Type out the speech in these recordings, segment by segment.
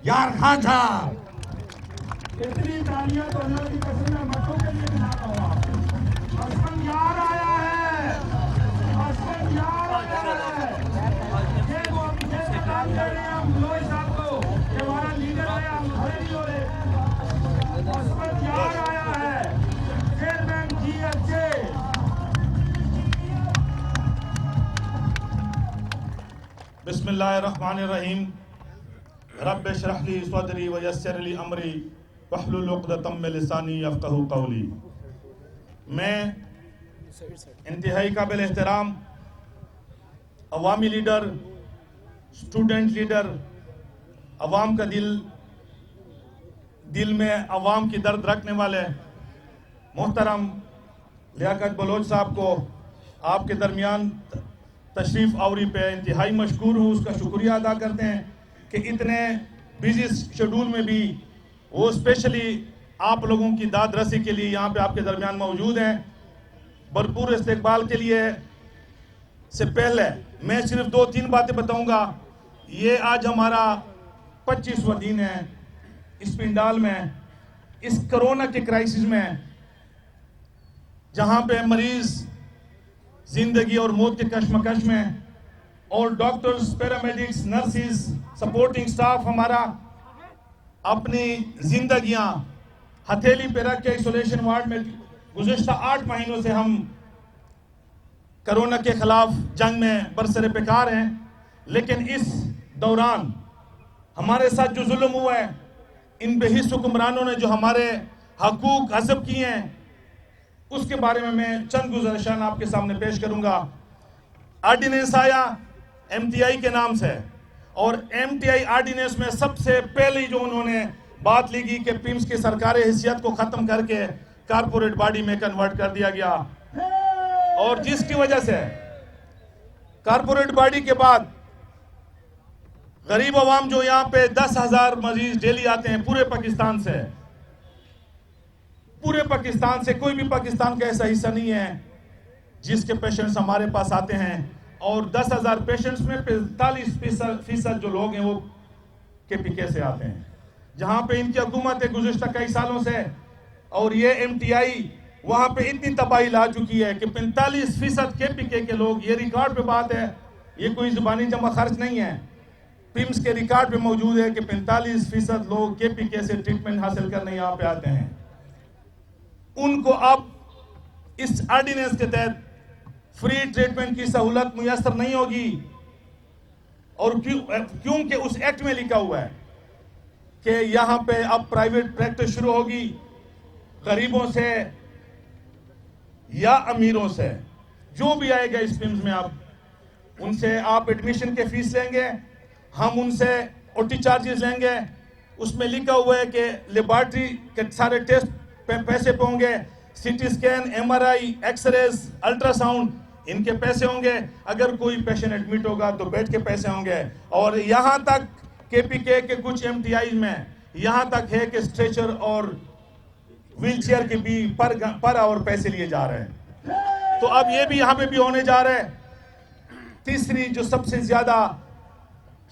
یار خان صاحب. اتنی تالیاں تو اللہ کی قسم میں مٹوں کے لیے بناتا ہوں. آپ اسمن یار آیا ہے, اسمن یار آیا ہے. یہ وہ مجھے پیغام دے رہے ہیں ہم ملوئی صاحب کو کہ ہمارا لیڈر آیا, ہم کھڑے نہیں ہو رہے. اسمن یار آیا ہے, چیئرمین جی ایس جے. بسم اللہ الرحمن الرحیم. رب اشرح لی صدری ویسر لی امری واحلل عقدۃ من لسانی یفقہوا قولی. میں انتہائی قابل احترام عوامی لیڈر, اسٹوڈنٹ لیڈر, عوام کا دل میں عوام کی درد رکھنے والے محترم لیاقت بلوچ صاحب کو آپ کے درمیان تشریف آوری پہ انتہائی مشکور ہوں. اس کا شکریہ ادا کرتے ہیں کہ اتنے بیزی شیڈول میں بھی وہ اسپیشلی آپ لوگوں کی داد رسی کے لیے یہاں پہ آپ کے درمیان موجود ہیں. بھرپور استقبال کے لیے سے پہلے میں صرف 2-3 باتیں بتاؤں گا. یہ آج ہمارا 25واں دن ہے اس پنڈال میں, اس کرونا کے کرائسس میں, جہاں پہ مریض زندگی اور موت کے کشمکش میں, اور doctors, paramedics, nurses, supporting staff ہمارا اپنی زندگیاں ہتھیلی پہ رکھ کے آئسولیشن وارڈ میں گزشتہ 8 مہینوں سے ہم کرونا کے خلاف جنگ میں برسر پیکار ہیں. لیکن اس دوران ہمارے ساتھ جو ظلم ہوا ہے, ان بے حس حکمرانوں نے جو ہمارے حقوق غصب کیے ہیں, اس کے بارے میں چند گزارشات آپ کے سامنے پیش کروں گا. آرڈیننس آیا MTI کے نام سے, اور MTI آرڈیننس میں سب سے پہلی جو انہوں نے بات لگی کہ پیمز کی سرکاری حیثیت کو ختم کر کے کارپوریٹ باڈی میں کنورٹ کر دیا گیا, اور جس کی وجہ سے کارپوریٹ باڈی کے بعد غریب عوام جو یہاں پہ 10,000 مریض ڈیلی آتے ہیں پورے پاکستان سے, کوئی بھی پاکستان کا ایسا حصہ نہیں ہے جس کے پیشنٹس ہمارے پاس آتے ہیں, اور 10,000 پیشنٹس میں 45% جو لوگ ہیں وہ KPK سے آتے ہیں, جہاں پہ ان کی حکومت ہے گزشتہ کئی سالوں سے. اور یہ MTI وہاں پہ اتنی تباہی لا چکی ہے کہ 45% KPK کے لوگ, یہ ریکارڈ پہ بات ہے, یہ کوئی زبانی جمع خرچ نہیں ہے, پیمز کے ریکارڈ پہ موجود ہے کہ 45% لوگ KPK سے ٹریٹمنٹ حاصل کرنے یہاں پہ آتے ہیں. ان کو اب اس آرڈیننس کے تحت فری ٹریٹمنٹ کی سہولت میسر نہیں ہوگی, اور کیونکہ اس ایکٹ میں لکھا ہوا ہے کہ یہاں پہ اب پرائیویٹ پریکٹس شروع ہوگی. غریبوں سے یا امیروں سے جو بھی آئے گا اس پیمز میں, اب ان سے آپ ایڈمیشن کے فیس لیں گے, ہم ان سے OT چارجز لیں گے. اس میں لکھا ہوا ہے کہ لیبارٹری کے سارے ٹیسٹ پہ پیسے پہ ہوں گے, CT scan, MRI, X rays, ultrasound, ان کے پیسے ہوں گے. اگر کوئی پیشنٹ ایڈمٹ ہوگا تو بیڈ کے پیسے ہوں گے. اور یہاں تک KPK کے کچھ MTI میں یہاں تک ہے کہ اسٹریچر اور ویل چیئر کے بھی پر آور پیسے لیے جا رہے ہیں. تو اب یہ بھی یہاں پہ بھی ہونے جا رہے ہیں. تیسری جو سب سے زیادہ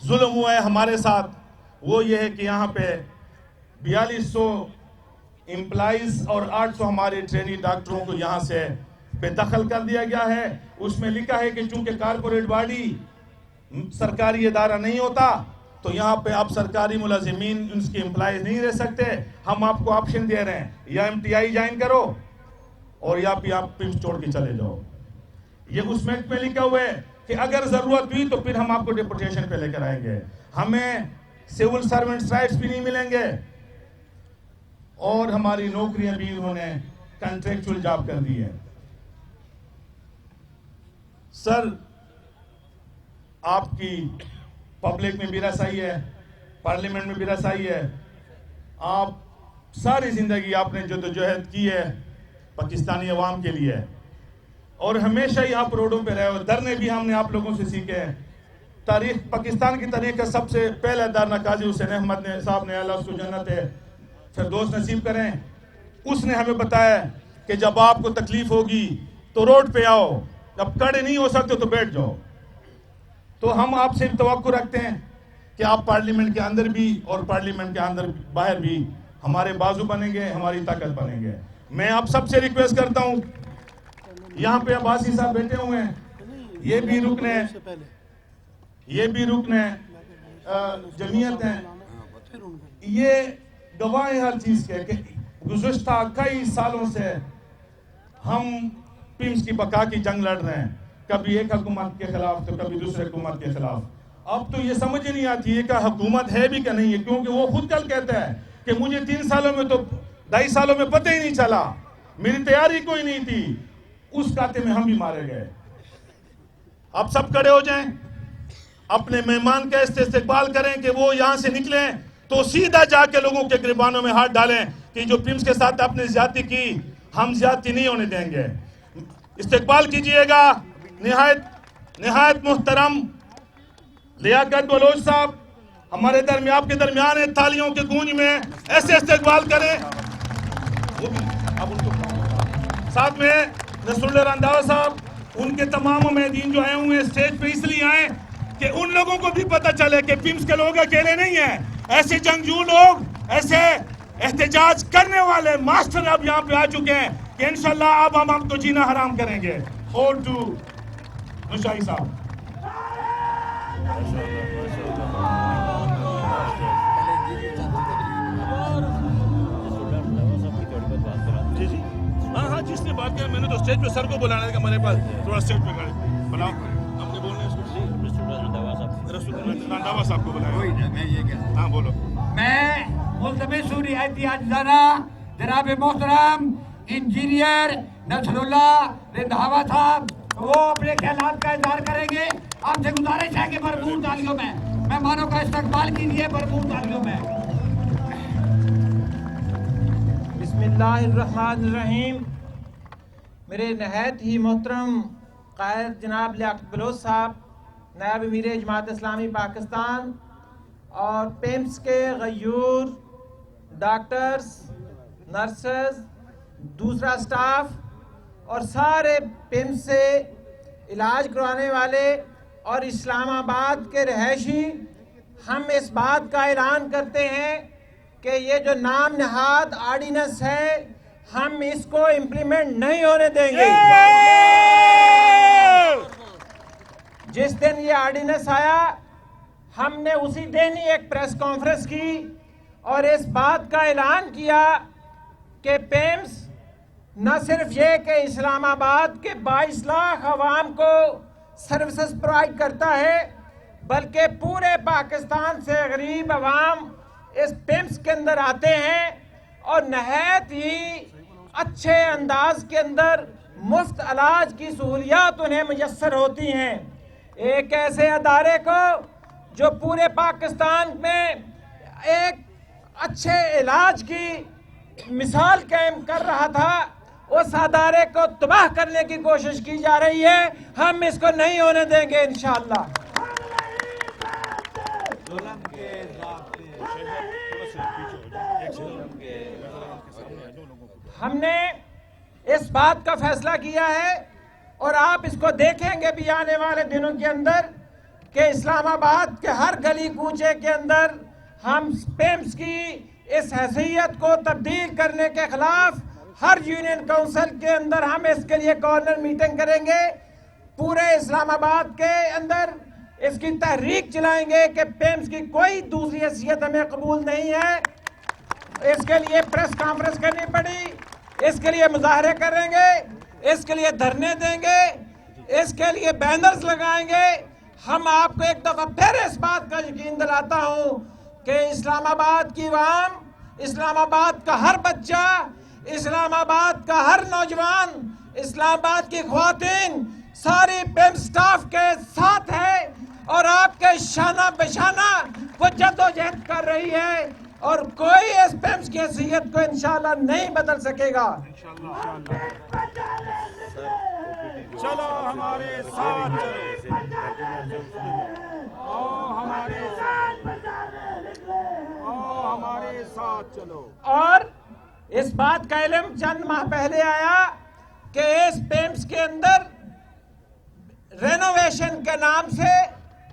ظلم ہوا ہے ہمارے ساتھ وہ یہ ہے کہ یہاں پہ 4200 امپلائیز اور 800 ہمارے ٹرینی ڈاکٹروں کو یہاں سے بے دخل کر دیا گیا ہے. اس میں لکھا ہے کہ چونکہ کارپوریٹ باڈی سرکاری ادارہ نہیں ہوتا تو یہاں پہ آپ سرکاری ملازمین اس کے امپلائیز نہیں رہ سکتے. ہم آپ کو آپشن دے رہے ہیں, یا MTI جوائن کرو اور یا پھر آپ پیمز چھوڑ کے چلے جاؤ. یہ اس میں لکھا ہوا ہے کہ اگر ضرورت ہوئی تو پھر ہم آپ کو ڈیپوٹیشن پہ لے کر آئیں گے. ہمیں سول سرونٹس رائٹس بھی نہیں ملیں گے, اور ہماری نوکریاں بھی انہوں نے کنٹریکچول جاب کر دی ہے. سر, آپ کی پبلک میں بھی رسائی ہے, پارلیمنٹ میں بھی رسائی ہے. آپ ساری زندگی آپ نے جدوجہد کی ہے پاکستانی عوام کے لیے, اور ہمیشہ ہی آپ روڈوں پہ رہے, اور دھرنے بھی ہم نے آپ لوگوں سے سیکھے ہیں. پاکستان کی تاریخ کا سب سے پہلا دھرنا قاضی حسین احمد صاحب نے, اللہ اس کو جنت فردوس نصیب کریں, اس نے ہمیں بتایا کہ جب آپ کو تکلیف ہوگی تو روڈ پہ آؤ, جب کھڑے نہیں ہو سکتے تو بیٹھ جاؤ. تو ہم آپ سے توقع رکھتے ہیں کہ آپ پارلیمنٹ کے اندر بھی اور پارلیمنٹ کے اندر باہر بھی ہمارے بازو بنیں گے, ہماری طاقت بنیں گے. میں آپ سب سے ریکویسٹ کرتا ہوں, یہاں پہ عباسی صاحب بیٹھے ہوئے ہیں, یہ بھی رکن جمعیت ہیں, یہ گواہ ہیں ہر چیز کے کہ گزشتہ کئی سالوں سے ہم پیمز کی بقا کی جنگ لڑ رہے ہیں, کبھی ایک حکومت کے خلاف تو کبھی دوسرے حکومت کے خلاف. اب تو یہ سمجھ نہیں آتی ہے کہ حکومت ہے بھی کہ نہیں ہے, کیونکہ وہ خود کل کہتا ہے کہ مجھے 3 سالوں میں تو 2.5 سالوں میں پتہ ہی نہیں چلا, میری تیاری کوئی نہیں تھی. اس کاتے میں ہم بھی مارے گئے. اب سب کھڑے ہو جائیں, اپنے مہمان کا استقبال کریں کہ وہ یہاں سے نکلیں تو سیدھا جا کے لوگوں کے گریبانوں میں ہاتھ ڈالیں کہ جو پیمز کے ساتھ آپ نے زیادتی کی, ہم زیادتی نہیں ہونے دیں گے. استقبال کیجئے گا نہایت محترم لیاقت بلوچ صاحب ہمارے درمیان, آپ کے درمیان ہے, تالیوں کے گونج میں ایسے استقبال کریں. ساتھ میں نصر اللہ رنداوا صاحب, ان کے تمام امیدین جو آئے ہوئے اسٹیج پہ اس لیے آئے کہ ان لوگوں کو بھی پتہ چلے کہ پیمز کے لوگ اکیلے نہیں ہیں. ایسے جنگجو لوگ, ایسے احتجاج کرنے والے ماسٹر اب یہاں پہ آ چکے ہیں کہ انشاءاللہ اب ہم آپ کو جینا حرام کریں گے. اور ٹو مشاہی صاحب. جی جی ہاں جس نے بات کیا, میں نے تو اسٹیج پہ سر کو بلانا تھا, میرے پاس تھوڑا اسٹیج پہ کھڑے بلاؤ, ہم نے بولنے رسول رنداوا صاحب کو بلایا. ہاں بولو. میں ملتمس ہوں رعایتی عاجزانہ جناب محترم انجینئر نصر اللہ رنداوا صاحب, وہ اپنے خیالات کا اظہار کریں گے. آپ سے گزارش ہے کہ بھرپور تالیوں میں مہمانوں کا استقبال کیجیے, بھرپور تالیوں میں. بسم اللہ الرحمن الرحیم. میرے نہایت ہی محترم قائد جناب لیاقت بلوچ صاحب, نائب امیر جماعت اسلامی پاکستان, اور پیمز کے غیور ڈاکٹرز, نرسز, دوسرا سٹاف اور سارے پیمز سے علاج کروانے والے اور اسلام آباد کے رہائشی, ہم اس بات کا اعلان کرتے ہیں کہ یہ جو نام نہاد آرڈیننس ہے ہم اس کو امپلیمنٹ نہیں ہونے دیں گے. جس دن یہ آرڈیننس آیا ہم نے اسی دن ہی ایک پریس کانفرنس کی اور اس بات کا اعلان کیا کہ پیمز نہ صرف یہ کہ اسلام آباد کے 22 لاکھ عوام کو سروسز پرووائڈ کرتا ہے, بلکہ پورے پاکستان سے غریب عوام اس پیمز کے اندر آتے ہیں اور نہایت ہی اچھے انداز کے اندر مفت علاج کی سہولیات انہیں میسر ہوتی ہیں. ایک ایسے ادارے کو جو پورے پاکستان میں ایک اچھے علاج کی مثال قائم کر رہا تھا, اس ادارے کو تباہ کرنے کی کوشش کی جا رہی ہے. ہم اس کو نہیں ہونے دیں گے انشاءاللہ. ہم نے اس بات کا فیصلہ کیا ہے اور آپ اس کو دیکھیں گے بھی آنے والے دنوں کے اندر کہ اسلام آباد کے ہر گلی کوچے کے اندر ہم پیمز کی اس حیثیت کو تبدیل کرنے کے خلاف ہر یونین کونسل کے اندر ہم اس کے لیے کارنر میٹنگ کریں گے. پورے اسلام آباد کے اندر اس کی تحریک چلائیں گے کہ پیمز کی کوئی دوسری حیثیت ہمیں قبول نہیں ہے. اس کے لیے پریس کانفرنس کرنی پڑی, اس کے لیے مظاہرے کریں گے, اس کے لیے دھرنے دیں گے, اس کے لیے بینرز لگائیں گے. ہم آپ کو ایک دفعہ پھر اس بات کا یقین دلاتا ہوں کہ اسلام آباد کی عوام, اسلام آباد کا ہر بچہ, اسلام آباد کا ہر نوجوان, اسلام آباد کی خواتین ساری پیمز سٹاف کے ساتھ ہے اور آپ کے شانہ بشانہ وہ جدوجہد کر رہی ہے اور کوئی اس پیمز کی حیثیت کو انشاءاللہ نہیں بدل سکے گا. چلو ہمارے ساتھ ہمارے ساتھ چلو. اور اس بات کا علم چند ماہ پہلے آیا کہ اس پیمز کے اندر رینوویشن کے نام سے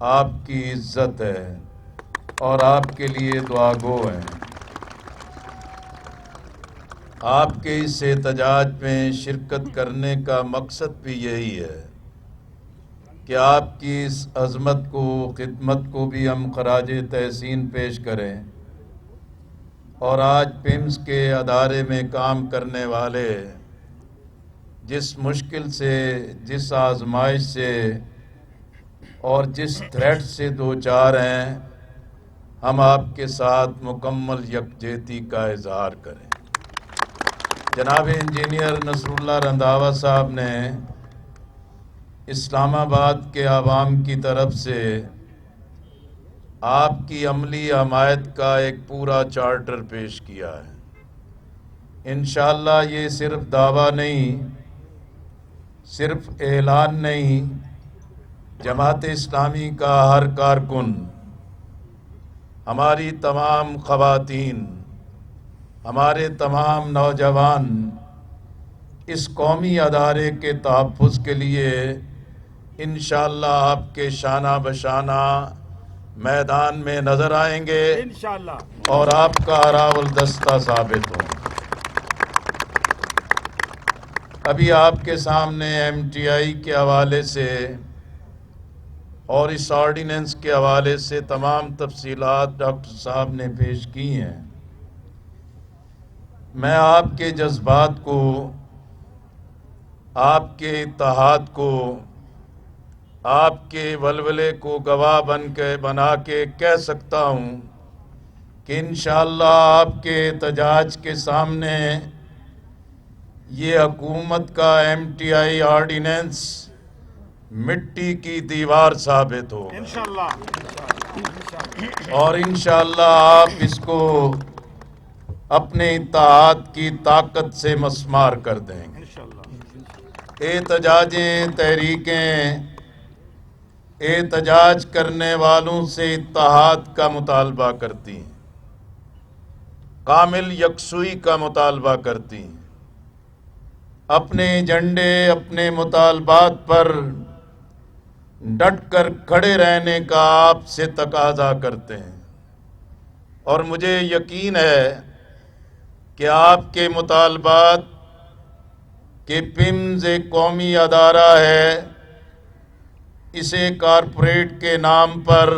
آپ کی عزت ہے اور آپ کے لیے دعا گو ہیں۔ آپ کے اس احتجاج میں شرکت کرنے کا مقصد بھی یہی ہے کہ آپ کی اس عظمت کو، خدمت کو بھی ہم خراج تحسین پیش کریں، اور آج پمز کے ادارے میں کام کرنے والے جس مشکل سے، جس آزمائش سے اور جس تھریٹ سے دوچار ہیں، ہم آپ کے ساتھ مکمل یکجہتی کا اظہار کریں۔ جناب انجینئر نصر اللہ رندھاوا صاحب نے اسلام آباد کے عوام کی طرف سے آپ کی عملی حمایت کا ایک پورا چارٹر پیش کیا ہے۔ انشاءاللہ یہ صرف دعویٰ نہیں، صرف اعلان نہیں، جماعت اسلامی کا ہر کارکن، ہماری تمام خواتین، ہمارے تمام نوجوان اس قومی ادارے کے تحفظ کے لیے انشاءاللہ آپ کے شانہ بشانہ میدان میں نظر آئیں گے اور آپ کا راول دستہ ثابت ہوں۔ ابھی آپ کے سامنے ایم ٹی آئی کے حوالے سے اور اس آرڈیننس کے حوالے سے تمام تفصیلات ڈاکٹر صاحب نے پیش کی ہیں۔ میں آپ کے جذبات کو، آپ کے اتحاد کو، آپ کے ولولے کو گواہ بنا کے کہہ سکتا ہوں کہ انشاءاللہ آپ کے احتجاج کے سامنے یہ حکومت کا ایم ٹی آئی آرڈیننس مٹی کی دیوار ثابت ہوگا، اور انشاءاللہ آپ اس کو اپنے اتحاد کی طاقت سے مسمار کر دیں گے۔ احتجاجیں، تحریکیں احتجاج کرنے والوں سے اتحاد کا مطالبہ کرتی ہیں، کامل یکسوئی کا مطالبہ کرتی ہیں، اپنے ایجنڈے، اپنے مطالبات پر ڈٹ کر کھڑے رہنے کا آپ سے تقاضا کرتے ہیں، اور مجھے یقین ہے کہ آپ کے مطالبات کہ پمز ایک قومی ادارہ ہے، اسے کارپوریٹ کے نام پر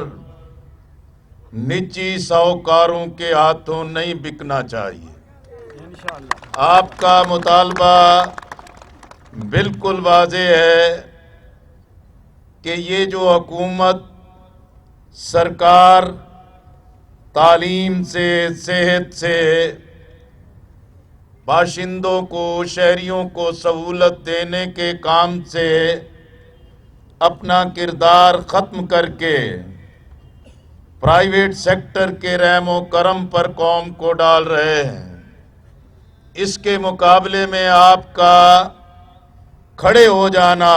نجی ساہوکاروں کے ہاتھوں نہیں بکنا چاہیے۔ آپ کا مطالبہ بالکل واضح ہے کہ یہ جو حکومت، سرکار تعلیم سے، صحت سے، باشندوں کو، شہریوں کو سہولت دینے کے کام سے اپنا کردار ختم کر کے پرائیویٹ سیکٹر کے رحم و کرم پر قوم کو ڈال رہے ہیں، اس کے مقابلے میں آپ کا کھڑے ہو جانا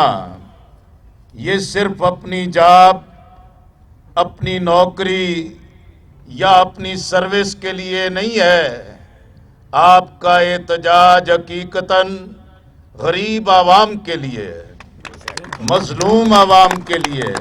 یہ صرف اپنی جاب، اپنی نوکری یا اپنی سروس کے لیے نہیں ہے، آپ کا احتجاج حقیقتاً غریب عوام کے لیے، مظلوم عوام کے لیے